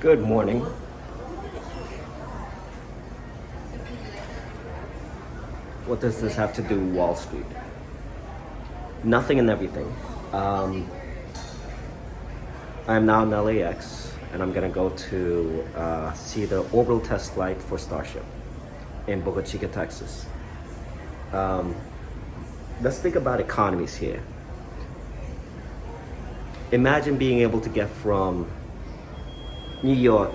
Good morning. What does this have to do with Wall Street? Nothing and everything. I'm now in LAX and I'm gonna go to see the orbital test flight for Starship in Boca Chica, Texas. Let's think about economies here. Imagine being able to get from New York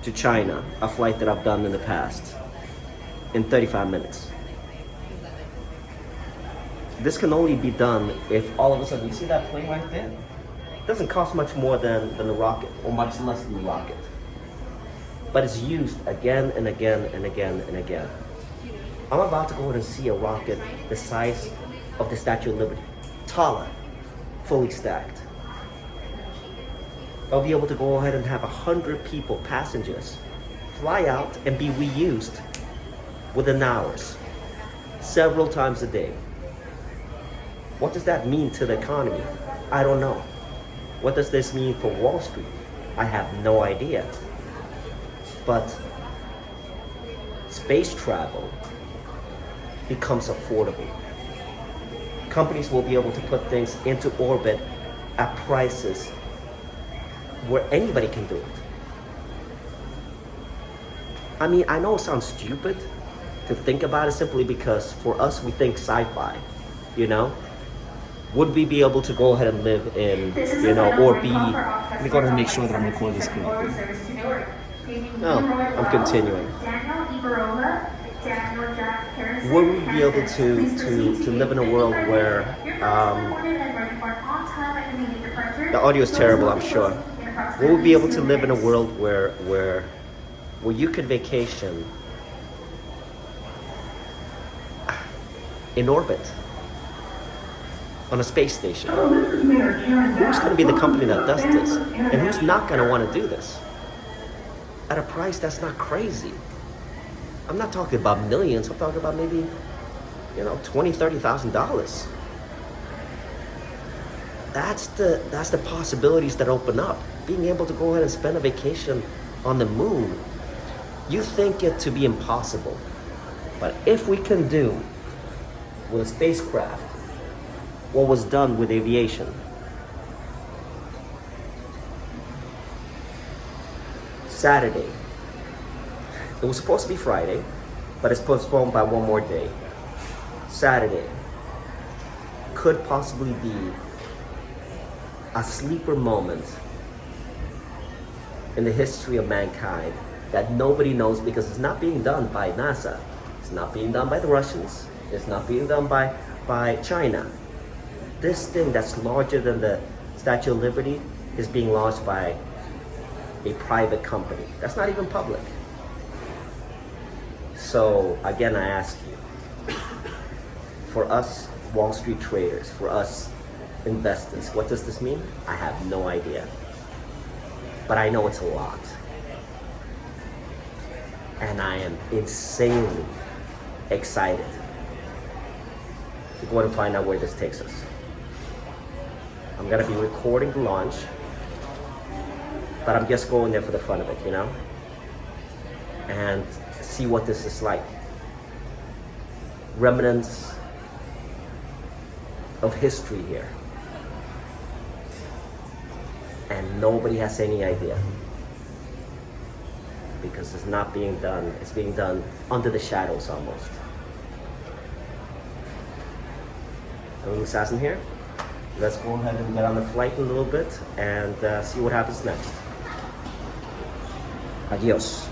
to China, a flight that I've done in the past, in 35 minutes. This can only be done if all of a sudden, you see that plane right there? It doesn't cost much more than a rocket, or much less than a rocket. But it's used again and again and again and again. I'm about to go and see a rocket the size of the Statue of Liberty, taller, fully stacked. I'll be able to go ahead and have 100 people, passengers, fly out and be reused within hours, several times a day. What does that mean to the economy? I don't know. What does this mean for Wall Street? I have no idea. But space travel becomes affordable. Companies will be able to put things into orbit at prices where anybody can do it. I mean, I know it sounds stupid to think about it simply because for us, we think sci-fi, you know? Would we be able to go ahead and live in, or be... Let me go ahead and make sure that I'm recording this correctly. No, I'm continuing. Would we be able to live in a world where... the audio is terrible, I'm sure. Would we be able to live in a world where you could vacation in orbit on a space station? Who's going to be the company that does this? And who's not going to want to do this? At a price that's not crazy. I'm not talking about millions, I'm talking about maybe, $20,000, $30,000. That's the possibilities that open up. Being able to go ahead and spend a vacation on the moon. You think it to be impossible. But if we can do with a spacecraft what was done with aviation. Saturday. It was supposed to be Friday, but it's postponed by one more day. Saturday could possibly be a sleeper moment in the history of mankind that nobody knows because it's not being done by NASA. It's not being done by the Russians. It's not being done by China. This thing that's larger than the Statue of Liberty is being launched by a private company. That's not even public. So again, I ask you, for us Wall Street traders, for us investors, what does this mean? I have no idea. But I know it's a lot. And I am insanely excited to go and find out where this takes us. I'm gonna be recording the launch, but I'm just going there for the fun of it, and see what this is like. Remnants of history here. And nobody has any idea. Because it's not being done, it's being done under the shadows almost. Everything assassin here. Let's go ahead and get on the flight a little bit and see what happens next. Adios.